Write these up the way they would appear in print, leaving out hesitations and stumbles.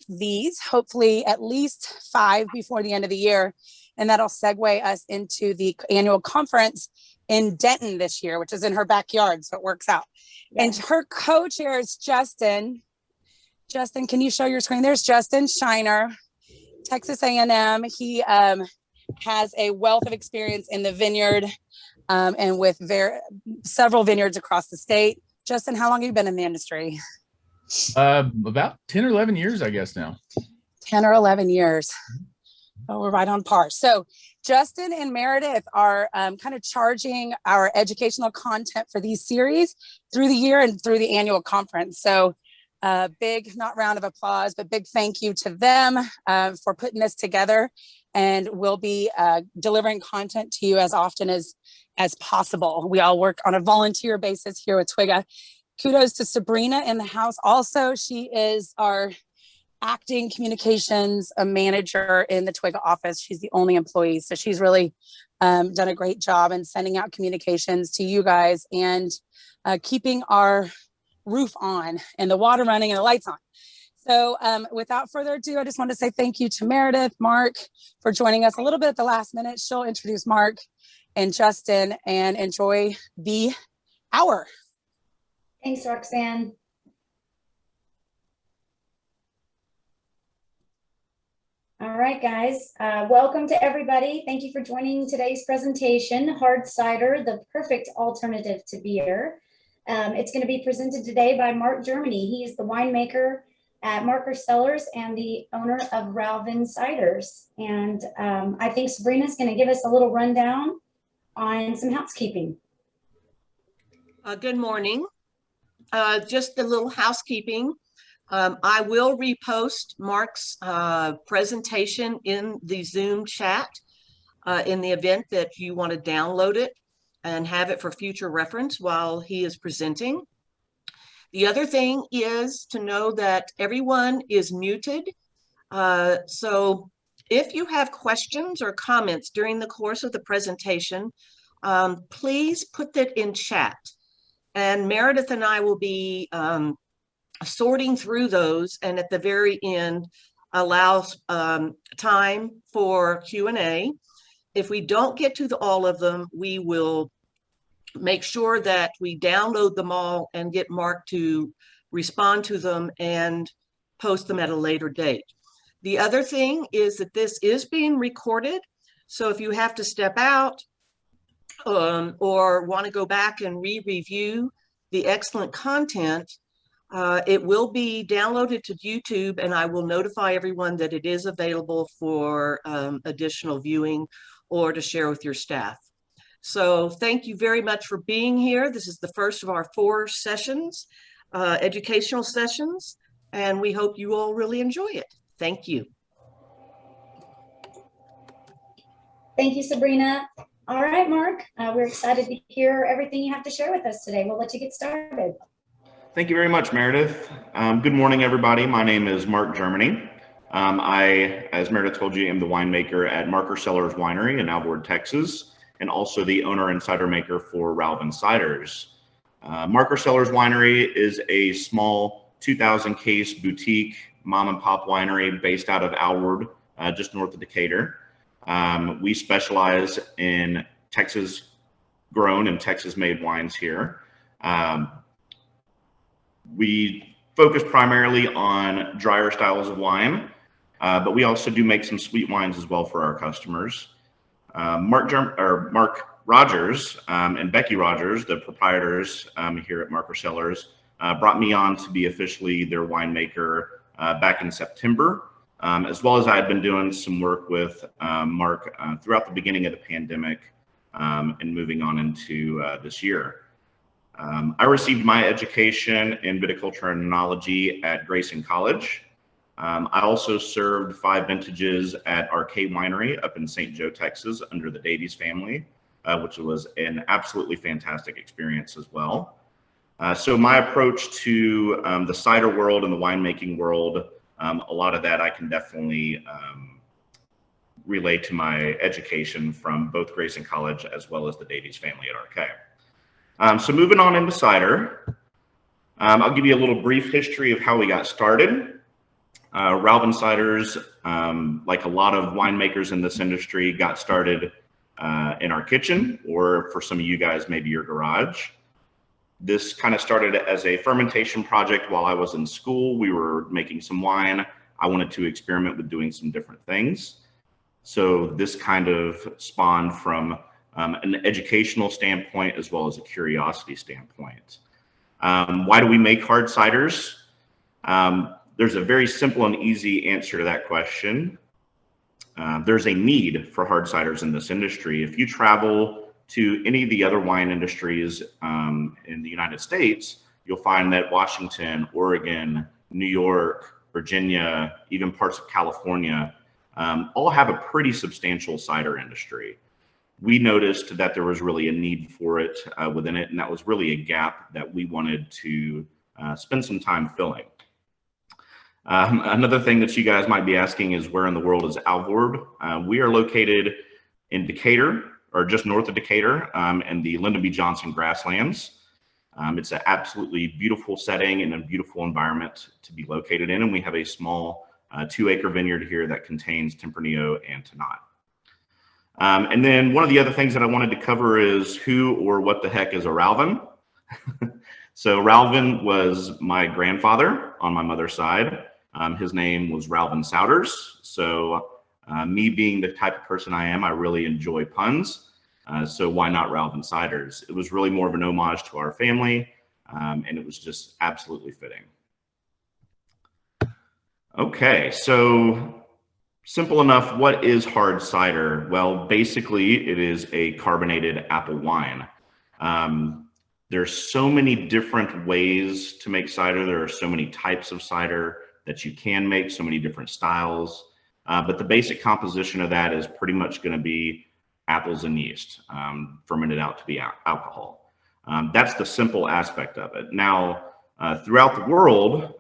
these, hopefully at least 5 before the end of the year. And that'll segue us into the annual conference in Denton this year, which is in her backyard. So it works out. Yeah. And her co-chair is Justin. Justin, can you show your screen? There's Justin Shiner, Texas A&M. He has a wealth of experience in the vineyard and with several vineyards across the state. Justin, how long have you been in the industry? About 10 or 11 years, I guess now. 10 or 11 years. Oh, we're right on par. So Justin and Meredith are kind of charging our educational content for these series through the year and through the annual conference. So big, not round of applause, but big thank you to them for putting this together. And we'll be delivering content to you as often as possible. We all work on a volunteer basis here with Twigga. Kudos to Sabrina in the house. Also, she is our acting communications manager in the Twigga office. She's the only employee. So she's really done a great job in sending out communications to you guys and keeping our roof on and the water running and the lights on. So without further ado, I just want to say thank you to Meredith, Mark, for joining us a little bit at the last minute. She'll introduce Mark and Justin and enjoy the hour. Thanks, Roxanne. All right, guys, welcome to everybody. Thank you for joining today's presentation, Hard Cider, the perfect alternative to beer. It's going to be presented today by Mark Germany. He is the winemaker at Marker Cellars and the owner of Ralvin Ciders. And I think Sabrina's going to give us a little rundown on some housekeeping. Good morning. Just a little housekeeping. I will repost Mark's presentation in the Zoom chat in the event that you want to download it and have it for future reference while he is presenting. The other thing is to know that everyone is muted. So if you have questions or comments during the course of the presentation, please put that in chat. And Meredith and I will be sorting through those, and at the very end allow time for Q&A. If we don't get to all of them, we will make sure that we download them all and get Mark to respond to them and post them at a later date. The other thing is that this is being recorded. So if you have to step out or want to go back and re-review the excellent content, it will be downloaded to YouTube, and I will notify everyone that it is available for additional viewing or to share with your staff. So thank you very much for being here. This is the first of our 4 sessions, educational sessions, and we hope you all really enjoy it. Thank you. Thank you, Sabrina. All right, Mark, we're excited to hear everything you have to share with us today. We'll let you get started. Thank you very much, Meredith. Good morning, everybody. My name is Mark Germany. I, as Meredith told you, am the winemaker at Marker Cellars Winery in Alvord, Texas, and also the owner and cider maker for Ralvin Ciders. Marker Cellars Winery is a small 2,000 case boutique mom and pop winery based out of Alvord, just north of Decatur. We specialize in Texas grown and Texas made wines here. We focus primarily on drier styles of wine, but we also do make some sweet wines as well for our customers. Mark Rogers and Becky Rogers, the proprietors here at Marker Cellars, brought me on to be officially their winemaker back in September, as well as I had been doing some work with Mark throughout the beginning of the pandemic and moving on into this year. I received my education in viticulture and enology at Grayson College. I also served 5 vintages at Arcade Winery up in St. Joe, Texas, under the Davies family, which was an absolutely fantastic experience as well. So my approach to the cider world and the winemaking world, a lot of that I can definitely relate to my education from both Grayson College as well as the Davies family at Arcade. So moving on into cider, I'll give you a little brief history of how we got started. Ralvin Ciders, like a lot of winemakers in this industry, got started in our kitchen, or for some of you guys, maybe your garage. This kind of started as a fermentation project while I was in school. We were making some wine. I wanted to experiment with doing some different things. So this kind of spawned from an educational standpoint as well as a curiosity standpoint. Why do we make hard ciders? There's a very simple and easy answer to that question. There's a need for hard ciders in this industry. If you travel to any of the other wine industries in the United States, you'll find that Washington, Oregon, New York, Virginia, even parts of California, all have a pretty substantial cider industry. We noticed that there was really a need for it within it, and that was really a gap that we wanted to spend some time filling. Another thing that you guys might be asking is, where in the world is Alvord? We are located in Decatur, or just north of Decatur, in the Lyndon B. Johnson grasslands. It's an absolutely beautiful setting and a beautiful environment to be located in, and we have a small 2-acre vineyard here that contains Tempranillo and Tannat. And then one of the other things that I wanted to cover is who or what the heck is a Ralvin. So Ralvin was my grandfather on my mother's side. His name was Ralvin Souders. So me being the type of person I am, I really enjoy puns. So why not Ralvin Ciders? It was really more of an homage to our family, and it was just absolutely fitting. Okay, so simple enough. What is hard cider? Well, basically, it is a carbonated apple wine. There's so many different ways to make cider. There are so many types of cider that you can make, so many different styles. But the basic composition of that is pretty much going to be apples and yeast, fermented out to be alcohol. That's the simple aspect of it. Now, throughout the world,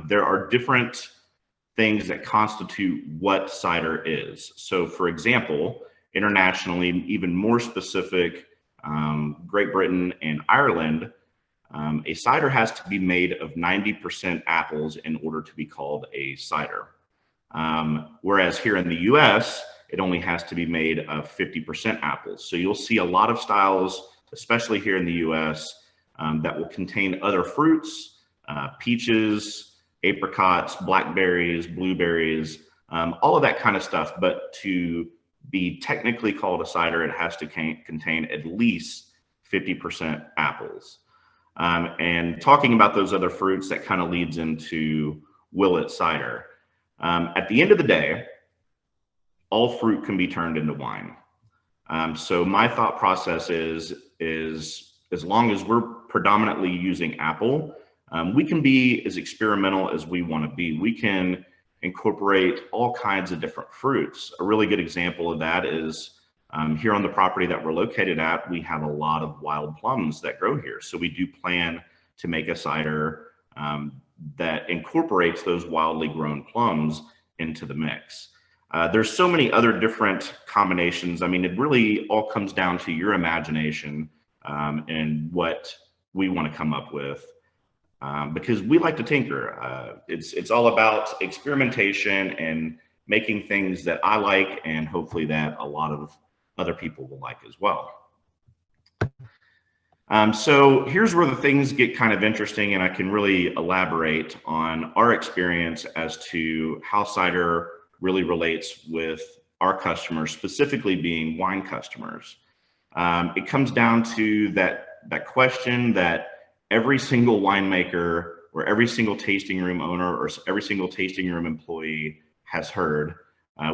there are different things that constitute what cider is. So, for example, internationally, even more specific, Great Britain and Ireland, a cider has to be made of 90% apples in order to be called a cider. Whereas here in the US, it only has to be made of 50% apples. So you'll see a lot of styles, especially here in the US, that will contain other fruits, peaches, apricots, blackberries, blueberries, all of that kind of stuff. But to be technically called a cider, it has to contain at least 50% apples. And talking about those other fruits, that kind of leads into Willet cider. At the end of the day, all fruit can be turned into wine. So my thought process is as long as we're predominantly using apple, we can be as experimental as we want to be. We can incorporate all kinds of different fruits. A really good example of that is here on the property that we're located at, we have a lot of wild plums that grow here. So we do plan to make a cider that incorporates those wildly grown plums into the mix. There's so many other different combinations. I mean, it really all comes down to your imagination and what we want to come up with, because we like to tinker. It's all about experimentation and making things that I like, and hopefully that a lot of other people will like as well. So here's where the things get kind of interesting, and I can really elaborate on our experience as to how cider really relates with our customers, specifically being wine customers. It comes down to that question that every single winemaker or every single tasting room owner or every single tasting room employee has heard,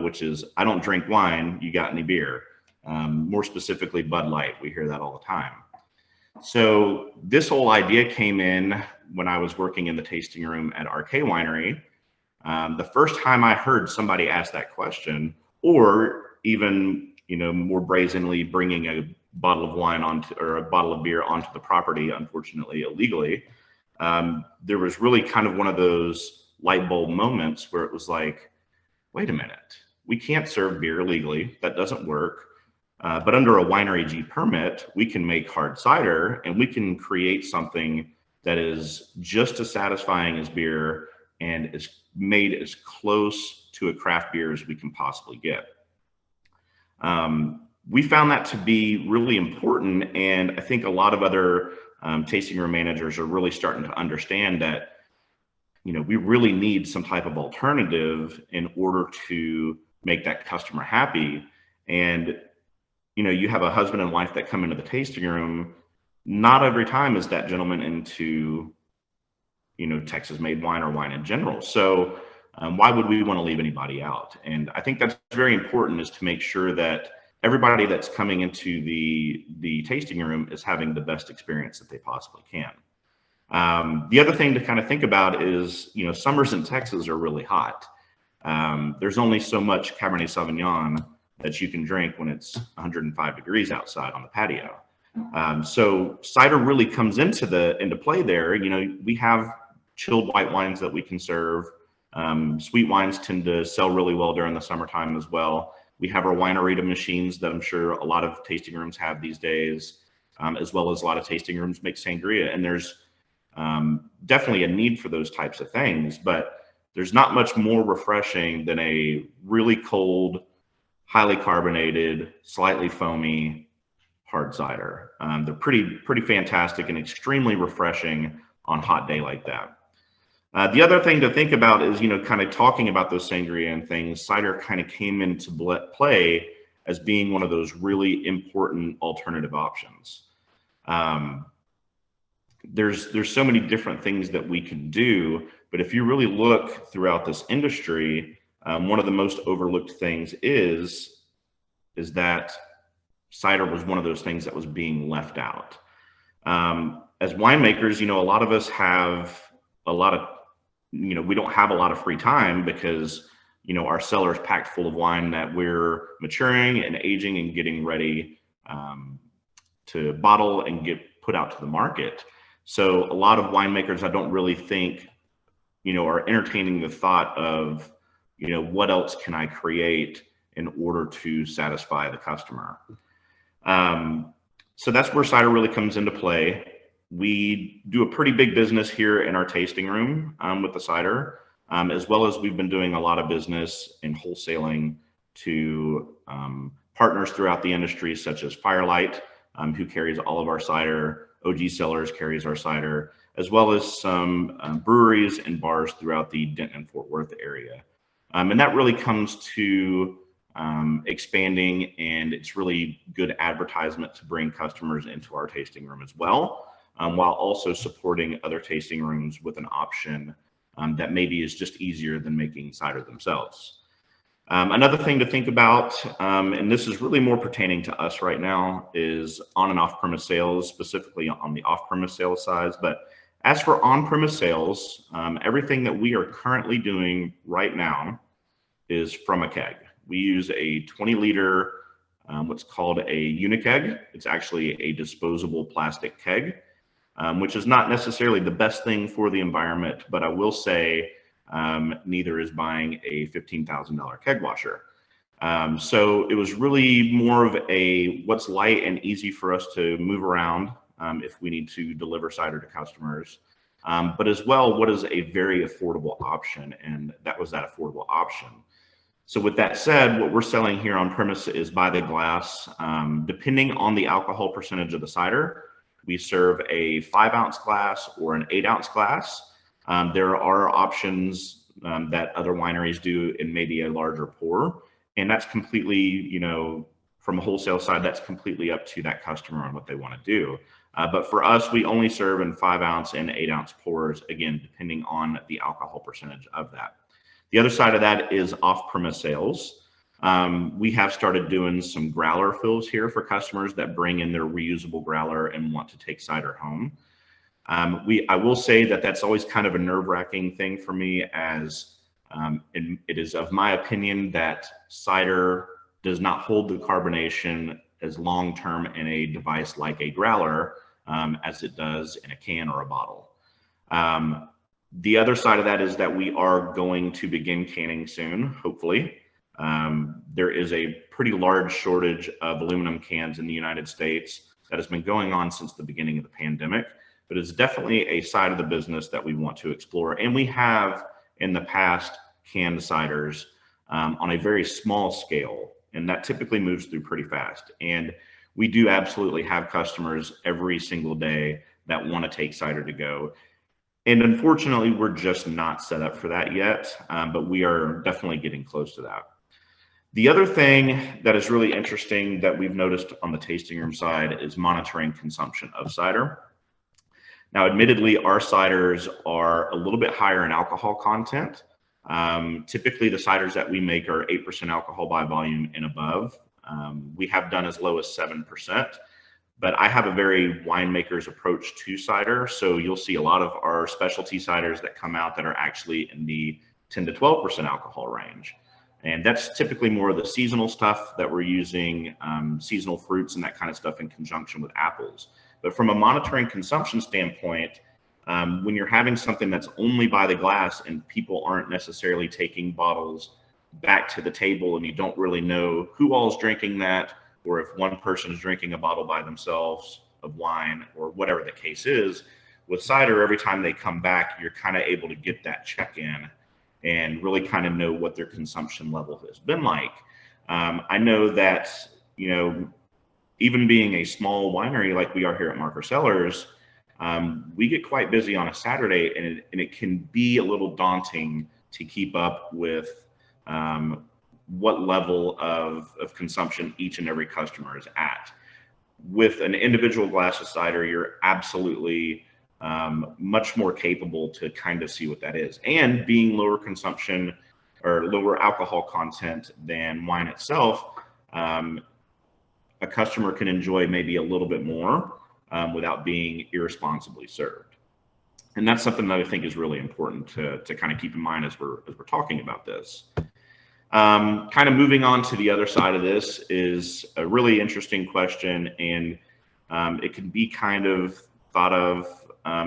which is, I don't drink wine, you got any beer? More specifically, Bud Light. We hear that all the time. So this whole idea came in when I was working in the tasting room at RK Winery. The first time I heard somebody ask that question, or even, more brazenly bringing a bottle of wine or a bottle of beer onto the property, unfortunately illegally, there was really kind of one of those light bulb moments where it was like, wait a minute, we can't serve beer legally. That doesn't work. But under a winery G permit, we can make hard cider, and we can create something that is just as satisfying as beer and is made as close to a craft beer as we can possibly get. We found that to be really important, and I think a lot of other tasting room managers are really starting to understand that, you know, we really need some type of alternative in order to make that customer happy. And, you know, you have a husband and wife that come into the tasting room. Not every time is that gentleman into, you know, Texas made wine or wine in general. So why would we want to leave anybody out? And I think that's very important, is to make sure that everybody that's coming into the tasting room is having the best experience that they possibly can. The other thing to kind of think about is, you know, summers in Texas are really hot. There's only so much Cabernet Sauvignon that you can drink when it's 105 degrees outside on the patio. So cider really comes into play there. You know, we have chilled white wines that we can serve. Sweet wines tend to sell really well during the summertime as well. We have our winery machines that I'm sure a lot of tasting rooms have these days, as well as a lot of tasting rooms make sangria. And there's definitely a need for those types of things, but there's not much more refreshing than a really cold, highly carbonated, slightly foamy hard cider. They're pretty fantastic and extremely refreshing on a hot day like that. The other thing to think about is, you know, kind of talking about those sangria and things, cider kind of came into play as being one of those really important alternative options. There's so many different things that we can do, but if you really look throughout this industry, one of the most overlooked things is that cider was one of those things that was being left out. As winemakers, you know, a lot of us have a lot of, you know, we don't have a lot of free time because, you know, our cellar is packed full of wine that we're maturing and aging and getting ready to bottle and get put out to the market. So a lot of winemakers, I don't really think, you know, are entertaining the thought of, you know, what else can I create in order to satisfy the customer? So that's where cider really comes into play. We do a pretty big business here in our tasting room with the cider, as well as we've been doing a lot of business in wholesaling to partners throughout the industry, such as Firelight, who carries all of our cider. OG Cellars carries our cider, as well as some breweries and bars throughout the Denton, Fort Worth area. And that really comes to expanding, and it's really good advertisement to bring customers into our tasting room as well, while also supporting other tasting rooms with an option that maybe is just easier than making cider themselves. Another thing to think about, and this is really more pertaining to us right now, is on and off premise sales, specifically on the off premise sales side. But as for on premise sales, everything that we are currently doing right now is from a keg. We use a 20-liter, what's called a unikeg. It's actually a disposable plastic keg, which is not necessarily the best thing for the environment, but I will say neither is buying a $15,000 keg washer. So it was really more of a what's light and easy for us to move around if we need to deliver cider to customers, but as well, what is a very affordable option, and that was that affordable option. So with that said, what we're selling here on premise is by the glass. Depending on the alcohol percentage of the cider, we serve a 5-ounce glass or an 8-ounce glass. There are options that other wineries do in maybe a larger pour, and that's completely, you know, from a wholesale side, that's completely up to that customer on what they want to do. But for us, we only serve in 5-ounce and 8-ounce pours, again, depending on the alcohol percentage of that. The other side of that is off-premise sales. We have started doing some growler fills here for customers that bring in their reusable growler and want to take cider home. I will say that that's always kind of a nerve-wracking thing for me, as it is of my opinion that cider does not hold the carbonation as long-term in a device like a growler as it does in a can or a bottle. The other side of that is that we are going to begin canning soon, hopefully. There is a pretty large shortage of aluminum cans in the United States that has been going on since the beginning of the pandemic. but it's definitely a side of the business that we want to explore. And we have in the past canned ciders on a very small scale, and that typically moves through pretty fast. And we do absolutely have customers every single day that want to take cider to go. And unfortunately, we're just not set up for that yet, but we are definitely getting close to that. The other thing that is really interesting that we've noticed on the tasting room side is monitoring consumption of cider. Now, admittedly, our ciders are a little bit higher in alcohol content. Typically, the ciders that we make are 8% alcohol by volume and above. We have done as low as 7%, but I have a very winemaker's approach to cider. So you'll see a lot of our specialty ciders that come out that are actually in the 10 to 12% alcohol range. And that's typically more of the seasonal stuff that we're using, seasonal fruits and that kind of stuff in conjunction with apples. But from a monitoring consumption standpoint, when you're having something that's only by the glass and people aren't necessarily taking bottles back to the table and you don't really know who all is drinking that, or if one person is drinking a bottle by themselves of wine or whatever the case is, with cider, every time they come back, you're kind of able to get that check-in and really kind of know what their consumption level has been like. I know that, you know, even being a small winery like we are here at Marker Cellars, we get quite busy on a Saturday, and it can be a little daunting to keep up with what level of consumption each and every customer is at. With an individual glass of cider, you're absolutely much more capable to kind of see what that is. And being lower consumption or lower alcohol content than wine itself, a customer can enjoy maybe a little bit more without being irresponsibly served. And that's something that I think is really important to kind of keep in mind as we're talking about this. Kind of moving on to the other side of this is a really interesting question, and it can be kind of thought of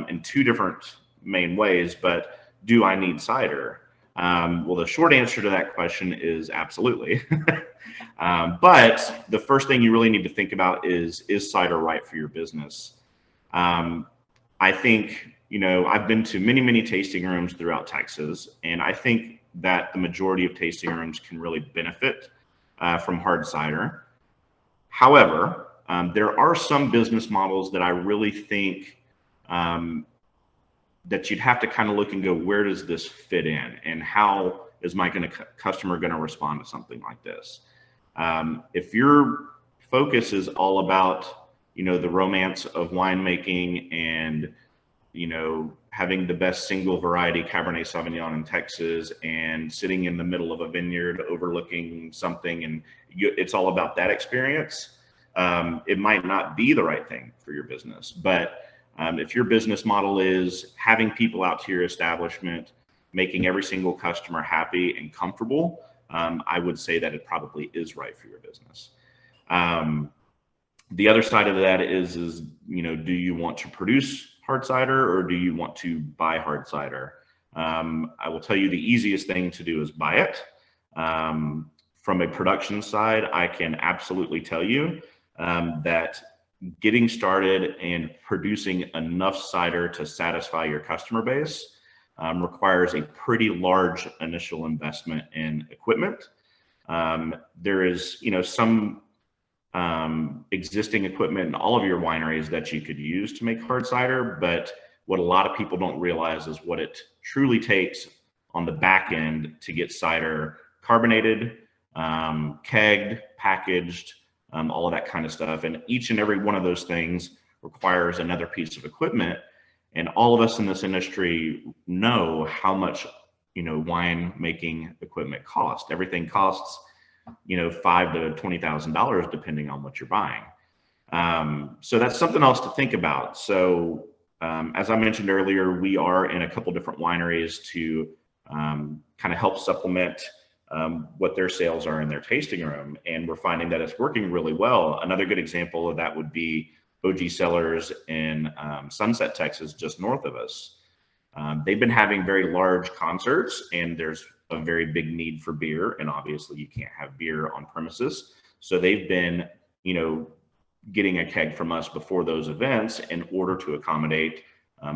in two different main ways, but do I need cider? Well, the short answer to that question is absolutely. But the first thing you really need to think about is cider right for your business? I think, you know, I've been to many, many tasting rooms throughout Texas, and I think that the majority of tasting rooms can really benefit from hard cider. However, there are some business models that I really think that you'd have to kind of look and go, where does this fit in, and how is my customer going to respond to something like this? If your focus is all about, you know, the romance of winemaking and, you know, having the best single variety Cabernet Sauvignon in Texas and sitting in the middle of a vineyard overlooking something, and it's all about that experience, it might not be the right thing for your business. But if your business model is having people out to your establishment, making every single customer happy and comfortable, I would say that it probably is right for your business. The other side of that is, you know, do you want to produce hard cider or do you want to buy hard cider? I will tell you the easiest thing to do is buy it. From a production side, I can absolutely tell you that getting started and producing enough cider to satisfy your customer base requires a pretty large initial investment in equipment. There is, you know, some existing equipment in all of your wineries that you could use to make hard cider, but what a lot of people don't realize is what it truly takes on the back end to get cider carbonated, kegged, packaged, all of that kind of stuff. And each and every one of those things requires another piece of equipment. And all of us in this industry know how much, you know, wine making equipment costs. Everything costs, you know, $5,000 to $20,000 depending on what you're buying. So that's something else to think about. So as I mentioned earlier, we are in a couple different wineries to kind of help supplement what their sales are in their tasting room, and we're finding that it's working really well. Another good example of that would be OG Cellars in Sunset, Texas, just north of us. They've been having very large concerts, and there's a very big need for beer, and obviously you can't have beer on premises. So they've been, you know, getting a keg from us before those events in order to accommodate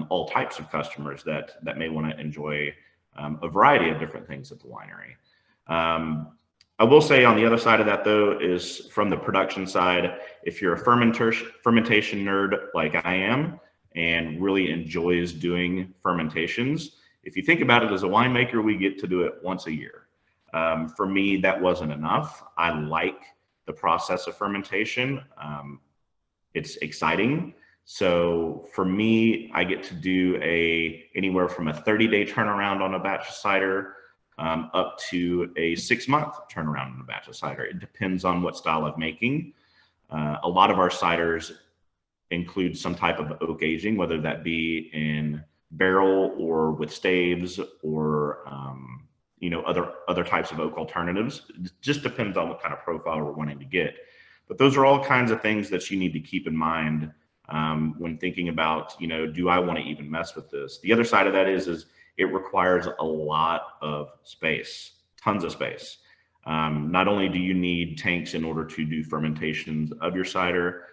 all types of customers that may want to enjoy a variety of different things at the winery. I will say on the other side of that, though, is from the production side, if you're a fermentation nerd like I am and really enjoys doing fermentations, if you think about it as a winemaker, we get to do it once a year. For me, that wasn't enough. I like the process of fermentation. It's exciting. So for me, I get to do anywhere from a 30-day turnaround on a batch of cider up to a 6-month turnaround on a batch of cider. It depends on what style of making. A lot of our ciders include some type of oak aging, whether that be in barrel or with staves or other types of oak alternatives. It just depends on what kind of profile we're wanting to get. But those are all kinds of things that you need to keep in mind when thinking about, do I want to even mess with this? The other side of that is it requires a lot of space, tons of space. Not only do you need tanks in order to do fermentations of your cider,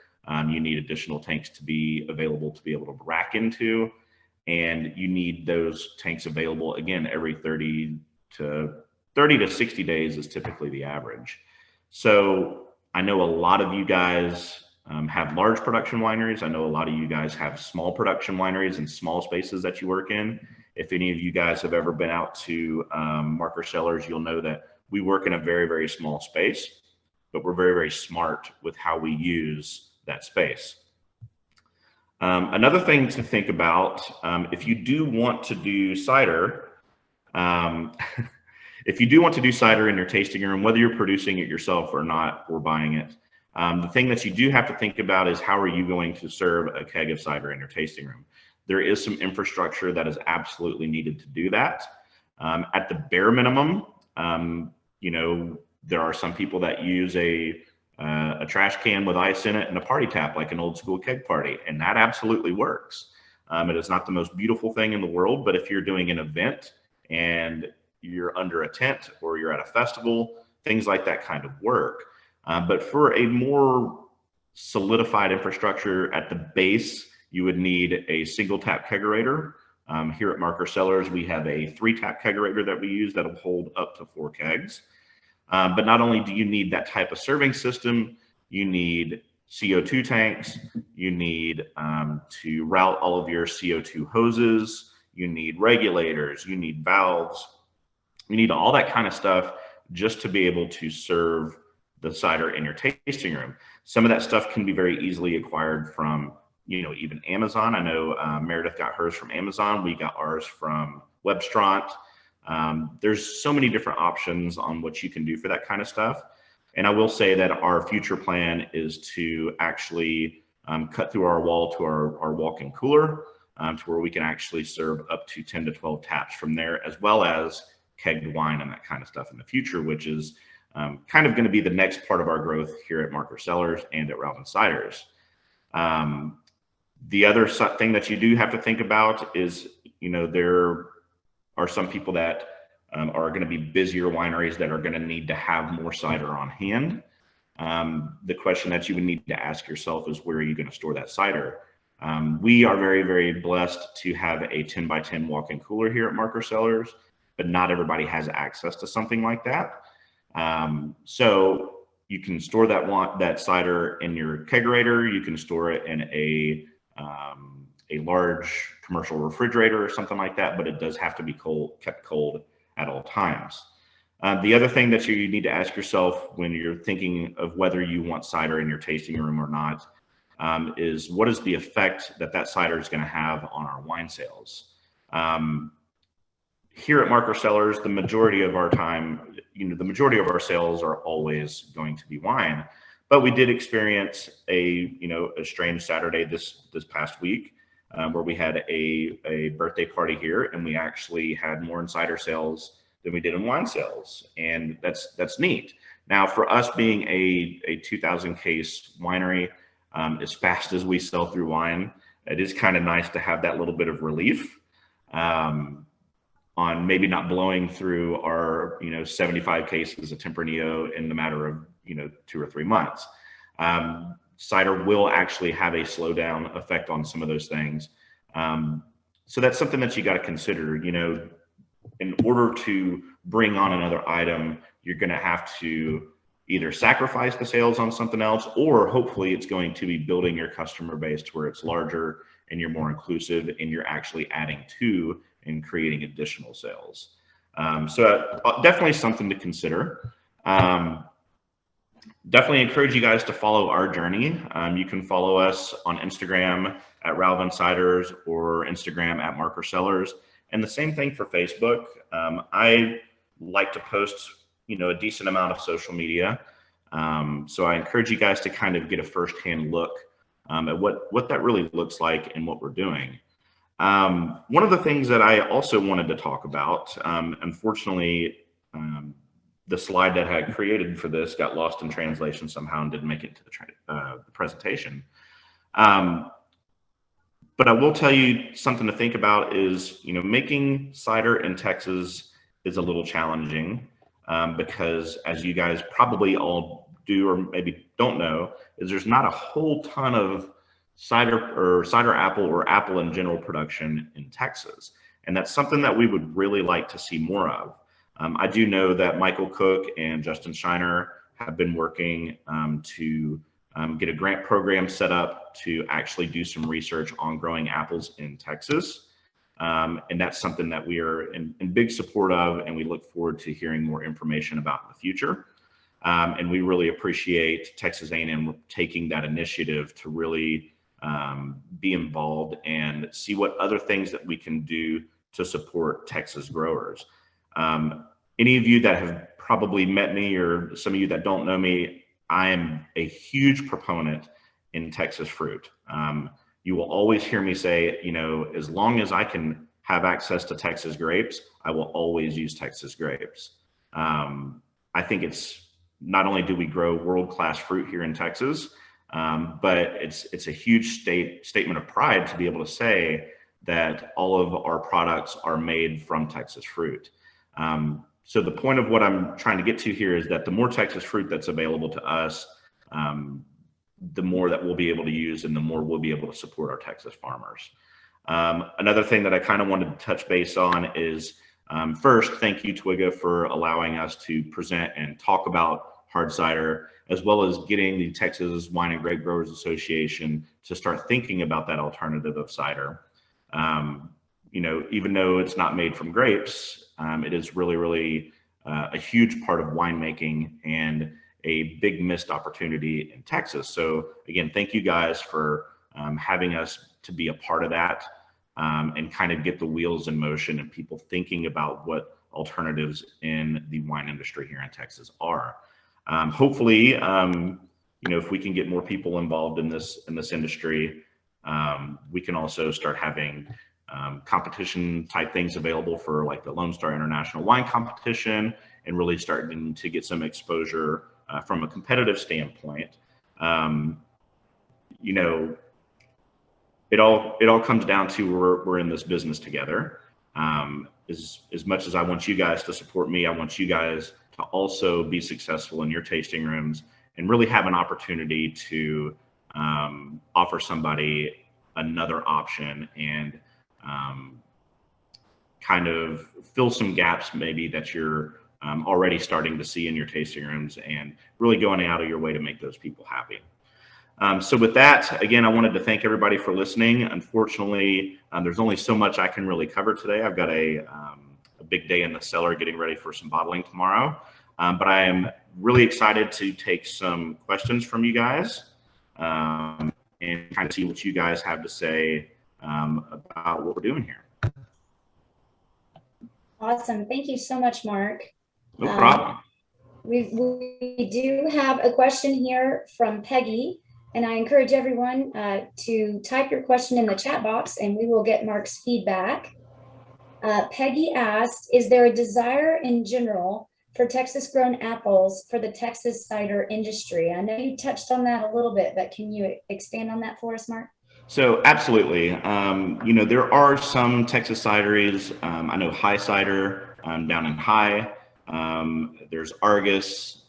you need additional tanks to be available to be able to rack into, and you need those tanks available again every 30 to 60 days is typically the average. So I know a lot of you guys have large production wineries. I know a lot of you guys have small production wineries and small spaces that you work in. If any of you guys have ever been out to Marker Cellars, you'll know that we work in a very, very small space, but we're very, very smart with how we use that space. Another thing to think about, if you do want to do cider, if you do want to do cider in your tasting room, whether you're producing it yourself or not, or buying it, the thing that you do have to think about is how are you going to serve a keg of cider in your tasting room? There is some infrastructure that is absolutely needed to do that. At the bare minimum, there are some people that use a trash can with ice in it and a party tap, like an old school keg party, and that absolutely works. It is not the most beautiful thing in the world, but if you're doing an event and you're under a tent or you're at a festival, things like that kind of work. But for a more solidified infrastructure at the base, you would need a single tap kegerator. Here at Marker Cellars, we have a 3-tap kegerator that we use that'll hold up to 4 kegs. But not only do you need that type of serving system, you need CO2 tanks, you need to route all of your CO2 hoses, you need regulators, you need valves, you need all that kind of stuff just to be able to serve the cider in your tasting room. Some of that stuff can be very easily acquired from, even Amazon. I know Meredith got hers from Amazon. We got ours from Webstront. There's so many different options on what you can do for that kind of stuff. And I will say that our future plan is to actually cut through our wall to our walk-in cooler to where we can actually serve up to 10 to 12 taps from there, as well as kegged wine and that kind of stuff in the future, which is kind of going to be the next part of our growth here at Marker Cellars and at Round Ciders. The other thing that you do have to think about is, there are some people that are going to be busier wineries that are going to need to have more cider on hand. The question that you would need to ask yourself is, where are you going to store that cider? We are very, very blessed to have a 10 by 10 walk-in cooler here at Marker Cellars, but not everybody has access to something like that. So you can store that cider in your kegerator. You can store it in a large commercial refrigerator or something like that, but it does have to be kept cold at all times. The other thing that you need to ask yourself when you're thinking of whether you want cider in your tasting room or not is, what is the effect that cider is going to have on our wine sales? Here at Marker Cellars, the majority of our time, the majority of our sales are always going to be wine. But we did experience a strange Saturday this past week where we had a birthday party here, and we actually had more in cider sales than we did in wine sales, and that's neat. Now, for us being a 2,000 case winery, as fast as we sell through wine, it is kind of nice to have that little bit of relief on maybe not blowing through our 75 cases of Tempranillo in the matter of 2 or 3 months. cider will actually have a slowdown effect on some of those things. So that's something that you got to consider. You know, in order to bring on another item, you're going to have to either sacrifice the sales on something else, or hopefully it's going to be building your customer base to where it's larger and you're more inclusive and you're actually adding to and creating additional sales. So definitely something to consider. Definitely encourage you guys to follow our journey. You can follow us on Instagram at Ralvin Ciders or Instagram at Marker Sellers. And the same thing for Facebook. I like to post, you know, a decent amount of social media. So I encourage you guys to kind of get a firsthand look at what that really looks like and what we're doing. One of the things that I also wanted to talk about, unfortunately, the slide that I had created for this got lost in translation somehow and didn't make it to the presentation. But I will tell you something to think about is, you know, making cider in Texas is a little challenging because, as you guys probably all do or maybe don't know, is there's not a whole ton of cider apple or apple in general production in Texas. And that's something that we would really like to see more of. I do know that Michael Cook and Justin Shiner have been working to get a grant program set up to actually do some research on growing apples in Texas. And that's something that we are in big support of, and we look forward to hearing more information about in the future. And we really appreciate Texas A&M taking that initiative to really be involved and see what other things that we can do to support Texas growers. Any of you that have probably met me, or some of you that don't know me, I am a huge proponent in Texas fruit. You will always hear me say, you know, as long as I can have access to Texas grapes, I will always use Texas grapes. I think it's not only do we grow world-class fruit here in Texas, but it's a huge statement of pride to be able to say that all of our products are made from Texas fruit. So the point of what I'm trying to get to here is that the more Texas fruit that's available to us, the more that we'll be able to use and the more we'll be able to support our Texas farmers. Another thing that I kind of wanted to touch base on is, first, thank you, Twigga, for allowing us to present and talk about hard cider, as well as getting the Texas Wine and Grape Growers Association to start thinking about that alternative of cider. You know, even though it's not made from grapes, it is really, really a huge part of winemaking and a big missed opportunity in Texas. So again, thank you guys for having us to be a part of that and kind of get the wheels in motion and people thinking about what alternatives in the wine industry here in Texas are. Hopefully, you know, if we can get more people involved in this industry, we can also start having competition type things available for like the Lone Star International Wine Competition, and really starting to get some exposure from a competitive standpoint. You know, it all comes down to we're in this business together. As much as I want you guys to support me, I want you guys to also be successful in your tasting rooms and really have an opportunity to offer somebody another option and kind of fill some gaps maybe that you're already starting to see in your tasting rooms, and really going out of your way to make those people happy. So with that, again, I wanted to thank everybody for listening. Unfortunately, there's only so much I can really cover today. I've got a big day in the cellar getting ready for some bottling tomorrow. But I am really excited to take some questions from you guys and kind of see what you guys have to say about what we're doing here. Awesome. Thank you so much, Mark. No problem. We do have a question here from Peggy, and I encourage everyone to type your question in the chat box and we will get Mark's feedback. Peggy asked, is there a desire in general for Texas grown apples for the Texas cider industry? I know you touched on that a little bit, but can you expand on that for us, Mark? So absolutely. You know, there are some Texas cideries. I know High Cider down in High. There's Argus,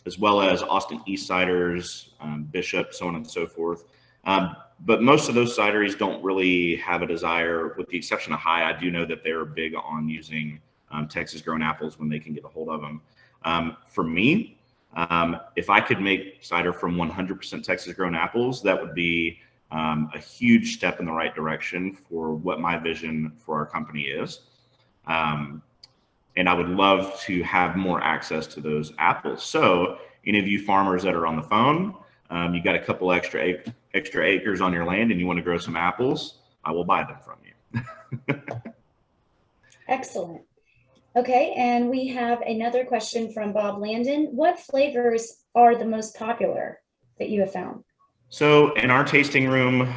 as well as Austin East ciders, Bishop, so on and so forth. But most of those cideries don't really have a desire, with the exception of High. I do know that they're big on using Texas grown apples when they can get a hold of them. For me, if I could make cider from 100% Texas grown apples, that would be a huge step in the right direction for what my vision for our company is. And I would love to have more access to those apples. So any of you farmers that are on the phone, you got a couple extra acres on your land and you want to grow some apples, I will buy them from you. Excellent. Okay, and we have another question from Bob Landon. What flavors are the most popular that you have found? So in our tasting room,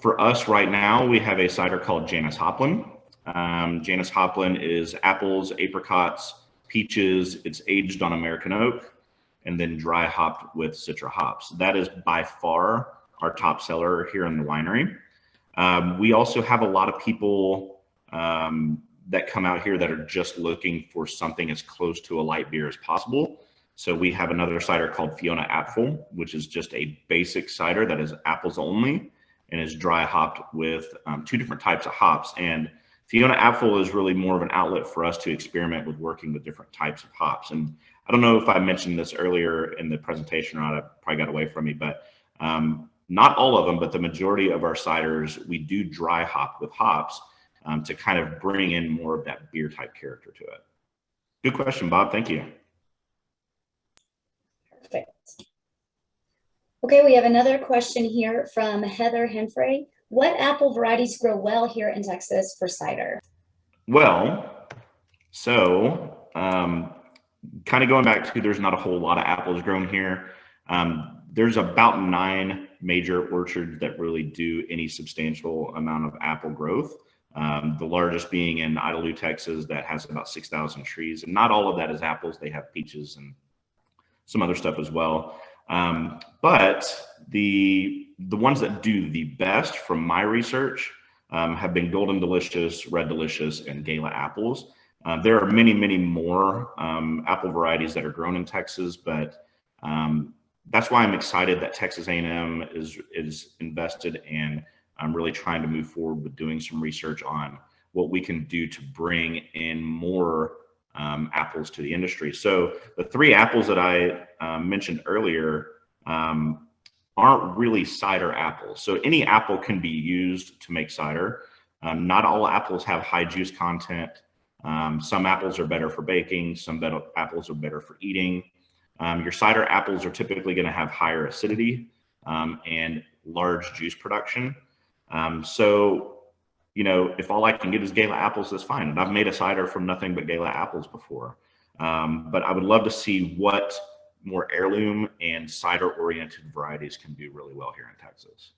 for us right now, we have a cider called Janus Hoplin. Janus Hoplin is apples, apricots, peaches. It's aged on American oak and then dry hopped with Citra hops. That is by far our top seller here in the winery. We also have a lot of people that come out here that are just looking for something as close to a light beer as possible. So we have another cider called Fiona Apfel, which is just a basic cider that is apples only and is dry hopped with 2 different types of hops. And Fiona Apfel is really more of an outlet for us to experiment with working with different types of hops. And I don't know if I mentioned this earlier in the presentation or not, I probably got away from me, but not all of them, but the majority of our ciders, we do dry hop with hops to kind of bring in more of that beer type character to it. Good question, Bob. Thank you. Perfect. Okay, we have another question here from Heather Henfrey. What apple varieties grow well here in Texas for cider? Well, so kind of going back to, there's not a whole lot of apples grown here. There's about 9 major orchards that really do any substantial amount of apple growth. The largest being in Idalou, Texas, that has about 6,000 trees. And not all of that is apples. They have peaches and some other stuff as well. But the ones that do the best from my research have been Golden Delicious, Red Delicious, and Gala apples. There are many, many more apple varieties that are grown in Texas, but that's why I'm excited that Texas A&M is invested in really trying to move forward with doing some research on what we can do to bring in more apples to the industry. So the 3 apples that I mentioned earlier aren't really cider apples. So any apple can be used to make cider. Not all apples have high juice content. Some apples are better for baking. Some apples are better for eating. Your cider apples are typically going to have higher acidity and large juice production. So, you know, if all I can get is Gala apples, that's fine. And I've made a cider from nothing but Gala apples before. But I would love to see what more heirloom and cider oriented varieties can do really well here in Texas.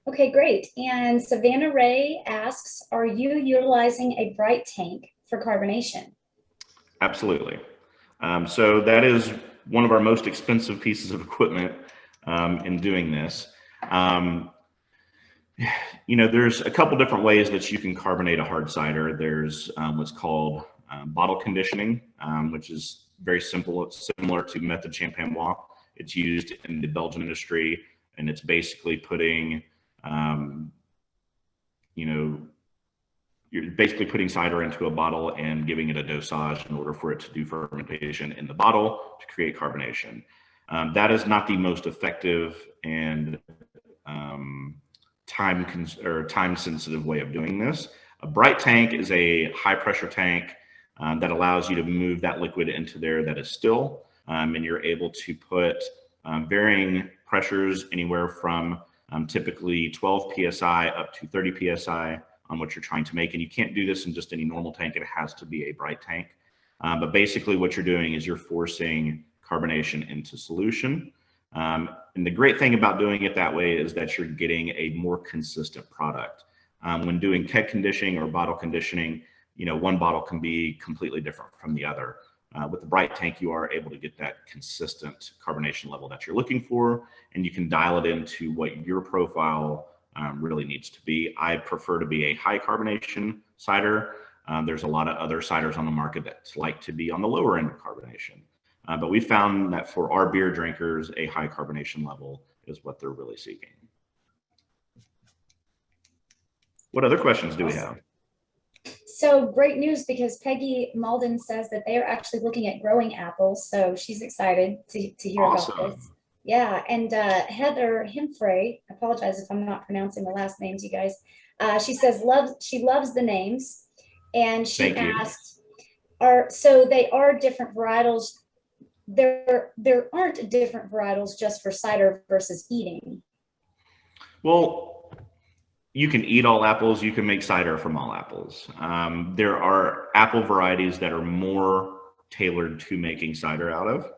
Okay, great. And Savannah Ray asks, are you utilizing a bright tank for carbonation? Absolutely. So that is one of our most expensive pieces of equipment in doing this. You know, there's a couple different ways that you can carbonate a hard cider. There's what's called bottle conditioning, which is very simple. It's similar to method Champenois. It's used in the Belgian industry, and it's basically putting, you know, you're basically putting cider into a bottle and giving it a dosage in order for it to do fermentation in the bottle to create carbonation. That is not the most effective and time sensitive way of doing this. A bright tank is a high pressure tank that allows you to move that liquid into there that is still, and you're able to put varying pressures anywhere from typically 12 psi up to 30 psi on what you're trying to make. And you can't do this in just any normal tank. It has to be a bright tank. But basically what you're doing is you're forcing carbonation into solution. And the great thing about doing it that way is that you're getting a more consistent product. When doing keg conditioning or bottle conditioning, you know, one bottle can be completely different from the other. With the bright tank, you are able to get that consistent carbonation level that you're looking for, and you can dial it into what your profile really needs to be. I prefer to be a high carbonation cider. There's a lot of other ciders on the market that like to be on the lower end of carbonation. But we found that for our beer drinkers, a high carbonation level is what they're really seeking. What other questions do we have? So great news, because Peggy Malden says that they are actually looking at growing apples. So she's excited to hear Awesome. about this. Yeah, and Heather Himfrey, I apologize if I'm not pronouncing the last names, you guys. She says she loves the names, and she Thank you. asked, so they are different varietals. There aren't different varietals just for cider versus eating. Well, you can eat all apples. You can make cider from all apples. There are apple varieties that are more tailored to making cider out of.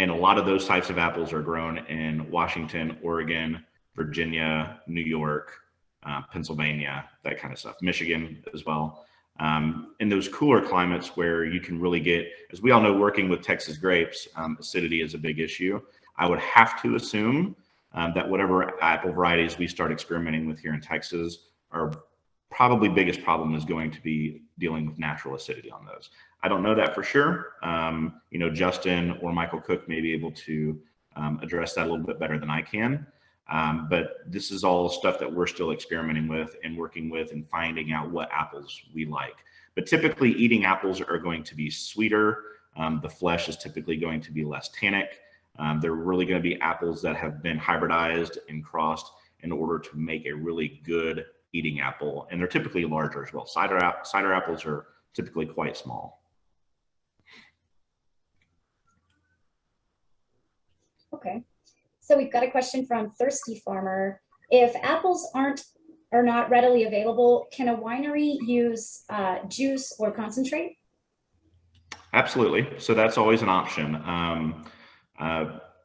And a lot of those types of apples are grown in Washington, Oregon, Virginia, New York, Pennsylvania, that kind of stuff, Michigan as well. In those cooler climates where you can really get, as we all know, working with Texas grapes, acidity is a big issue. I would have to assume that whatever apple varieties we start experimenting with here in Texas, our probably biggest problem is going to be dealing with natural acidity on those. I don't know that for sure. You know, Justin or Michael Cook may be able to address that a little bit better than I can. But this is all stuff that we're still experimenting with and working with and finding out what apples we like. But typically eating apples are going to be sweeter. The flesh is typically going to be less tannic. They're really going to be apples that have been hybridized and crossed in order to make a really good eating apple. And they're typically larger as well. Cider apples are typically quite small. Okay. So we've got a question from Thirsty Farmer. If apples are not readily available, can a winery use juice or concentrate? Absolutely. So that's always an option.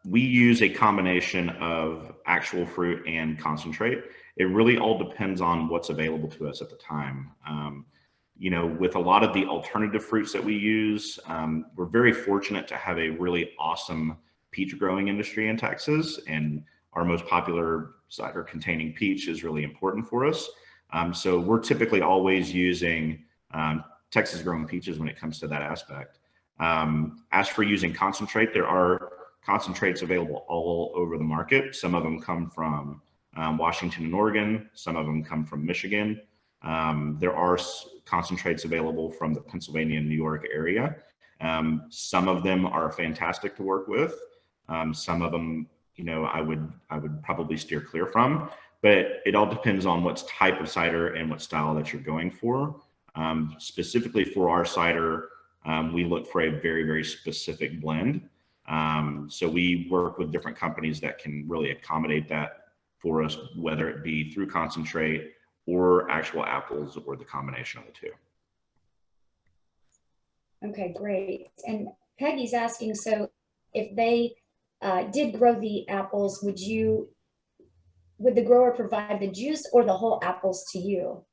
We use a combination of actual fruit and concentrate. It really all depends on what's available to us at the time. You know, with a lot of the alternative fruits that we use, we're very fortunate to have a really awesome peach growing industry in Texas, and our most popular cider containing peach is really important for us. So we're typically always using Texas grown peaches when it comes to that aspect. As for using concentrate, there are concentrates available all over the market. Some of them come from Washington and Oregon. Some of them come from Michigan. There are concentrates available from the Pennsylvania and New York area. Some of them are fantastic to work with. Some of them, you know, I would probably steer clear from, but it all depends on what type of cider and what style that you're going for. Specifically for our cider, we look for a very, very specific blend. So we work with different companies that can really accommodate that for us, whether it be through concentrate or actual apples or the combination of the two. Okay, great. And Peggy's asking, so if they did grow the apples, would the grower provide the juice or the whole apples to you?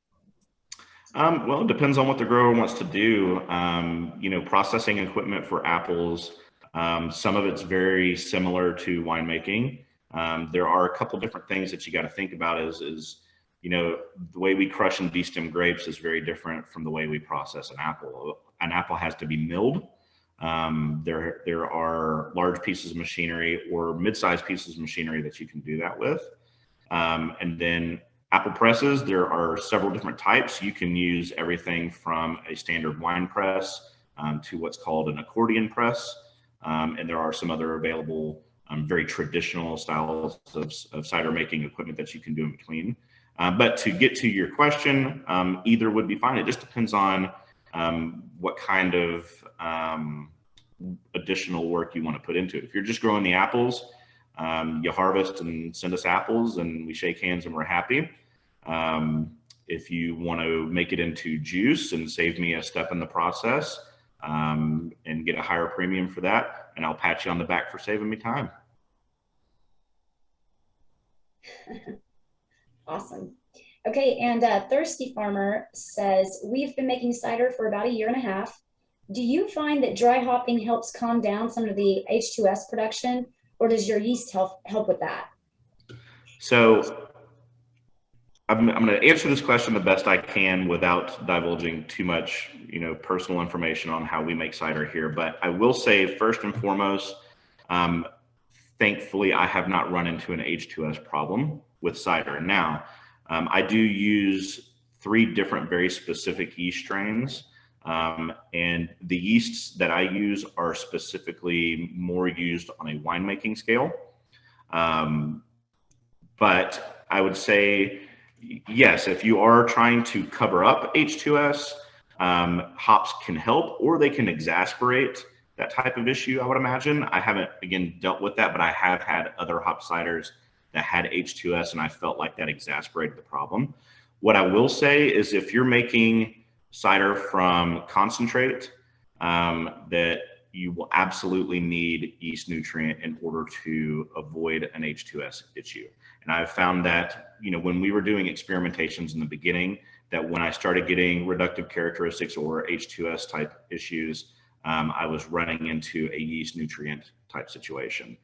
Well, it depends on what the grower wants to do. You know, processing equipment for apples, some of it's very similar to winemaking. There are a couple different things that you got to think about is, you know, the way we crush and destem grapes is very different from the way we process an apple. An apple has to be milled. There are large pieces of machinery or mid-sized pieces of machinery that you can do that with. And then apple presses, there are several different types. You can use everything from a standard wine press to what's called an accordion press. And there are some other available very traditional styles of cider making equipment that you can do in between. But to get to your question, either would be fine. It just depends on what kind of additional work you want to put into it. If you're just growing the apples, you harvest and send us apples and we shake hands and we're happy. If you want to make it into juice and save me a step in the process and get a higher premium for that, and I'll pat you on the back for saving me time. Awesome. Okay, and Thirsty Farmer says, we've been making cider for about 1.5 years. Do you find that dry hopping helps calm down some of the H2S production, or does your yeast help with that? So I'm going to answer this question the best I can without divulging too much, personal information on how we make cider here. But I will say, first and foremost, thankfully, I have not run into an H2S problem with cider. Now, I do use 3 different very specific yeast strains. And the yeasts that I use are specifically more used on a winemaking scale. But I would say, yes, if you are trying to cover up H2S, hops can help, or they can exasperate that type of issue, I would imagine. I haven't, again, dealt with that, but I have had other hop ciders that had H2S, and I felt like that exasperated the problem. What I will say is if you're making cider from concentrate, that you will absolutely need yeast nutrient in order to avoid an H2S issue. And I've found that, when we were doing experimentations in the beginning, that when I started getting reductive characteristics or H2S type issues, I was running into a yeast nutrient type situation.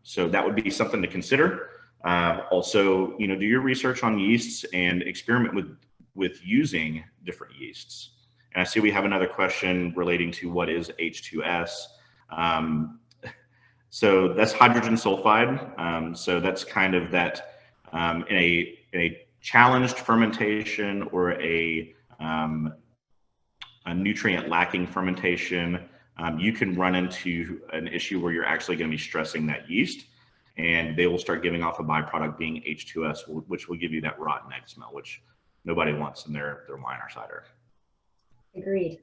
So that would be something to consider. Also, do your research on yeasts and experiment with using different yeasts. And I see we have another question relating to what is H2S. So that's hydrogen sulfide. So that's kind of that in a challenged fermentation or a nutrient lacking fermentation, you can run into an issue where you're actually going to be stressing that yeast, and they will start giving off a byproduct being H2S, which will give you that rotten egg smell, which nobody wants in their wine or cider. Agreed.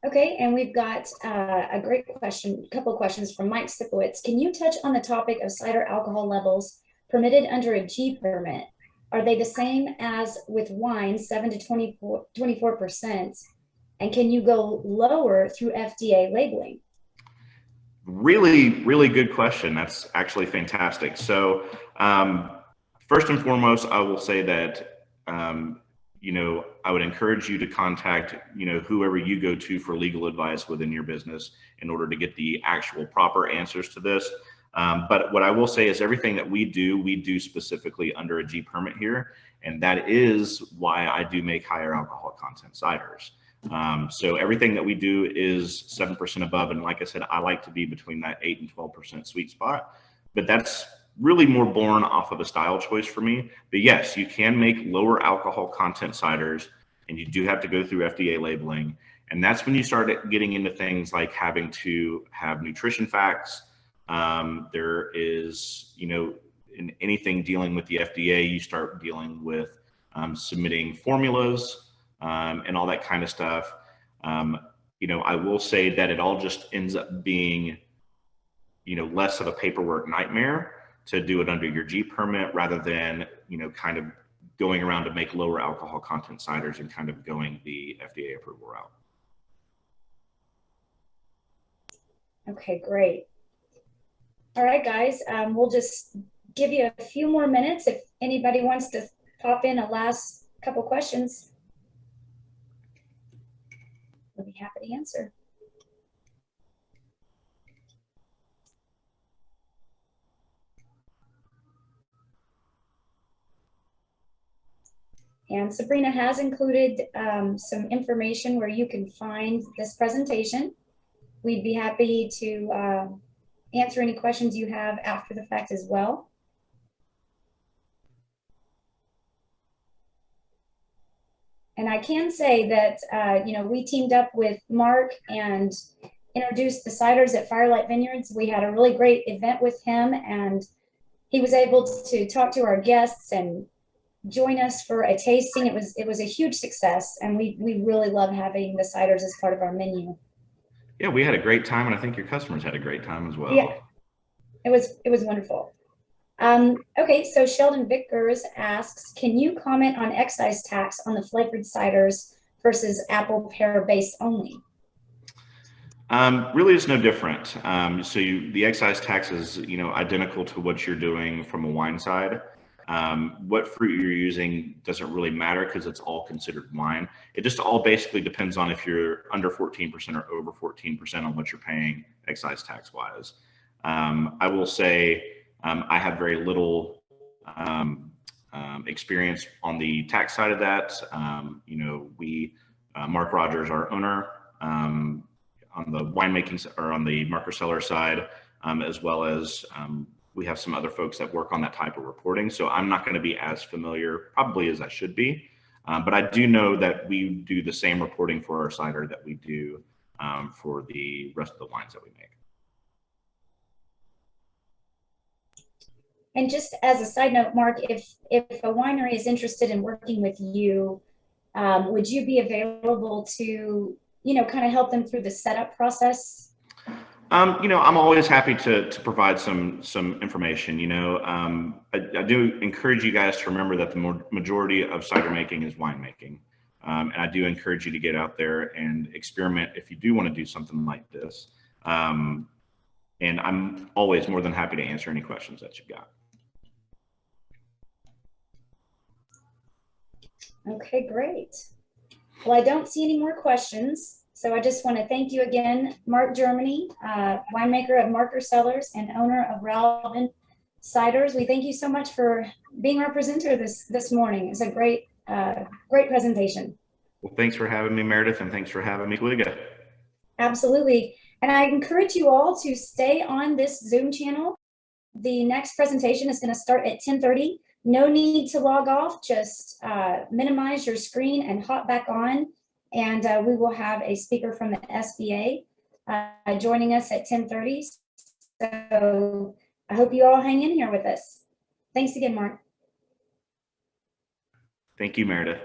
Okay, and we've got a great question, a couple of questions from Mike Sipowicz. Can you touch on the topic of cider alcohol levels permitted under a G permit? Are they the same as with wine, 7 to 24%? And can you go lower through FDA labeling? Really, really good question. That's actually fantastic. So first and foremost, I will say that, I would encourage you to contact, whoever you go to for legal advice within your business in order to get the actual proper answers to this. But what I will say is everything that we do specifically under a G permit here. And that is why I do make higher alcohol content ciders. So everything that we do is 7% above. And like I said, I like to be between that 8 and 12% sweet spot, but that's really more born off of a style choice for me. But yes, you can make lower alcohol content ciders, and you do have to go through FDA labeling. And that's when you start getting into things like having to have nutrition facts. There is, in anything dealing with the FDA, you start dealing with submitting formulas and all that kind of stuff. I will say that it all just ends up being, less of a paperwork nightmare to do it under your G permit rather than, kind of going around to make lower alcohol content ciders and kind of going the FDA approval route. Okay, great. All right, guys, we'll just give you a few more minutes. If anybody wants to pop in a last couple questions, we'll be happy to answer. And Sabrina has included some information where you can find this presentation. We'd be happy to answer any questions you have after the fact as well. And I can say that, we teamed up with Mark and introduced the ciders at Firelight Vineyards. We had a really great event with him, and he was able to talk to our guests and join us for a tasting. It was a huge success, and we really love having the ciders as part of our menu. Yeah, we had a great time, and I think your customers had a great time as well. Yeah, it was wonderful. Okay, so Sheldon Vickers asks, can you comment on excise tax on the flavored ciders versus apple pear base only? Really, it's no different. So the excise tax is, identical to what you're doing from a wine side. What fruit you're using doesn't really matter because it's all considered wine. It just all basically depends on if you're under 14% or over 14% on what you're paying excise tax wise. I will say I have very little experience on the tax side of that. You know, Mark Rogers, our owner, on the winemaking or on the marker seller side, as well as we have some other folks that work on that type of reporting. So I'm not going to be as familiar probably as I should be, but I do know that we do the same reporting for our cider that we do for the rest of the wines that we make. And just as a side note, Mark, if a winery is interested in working with you, would you be available to, you know, kind of help them through the setup process? You know, I'm always happy to provide some information. You know, I do encourage you guys to remember that the majority of cider making is winemaking, and I do encourage you to get out there and experiment if you do want to do something like this. And I'm always more than happy to answer any questions that you've got. Okay, great. Well, I don't see any more questions. So I just want to thank you again, Mark Germany, winemaker of Marker Cellars and owner of Relevant Ciders. We thank you so much for being our presenter this morning. It's a great presentation. Well, thanks for having me, Meredith, and thanks for having me, Guiga. Absolutely. And I encourage you all to stay on this Zoom channel. The next presentation is going to start at 10:30. No need to log off, just minimize your screen and hop back on. And we will have a speaker from the SBA joining us at 10:30. So I hope you all hang in here with us. Thanks again, Mark. Thank you, Meredith.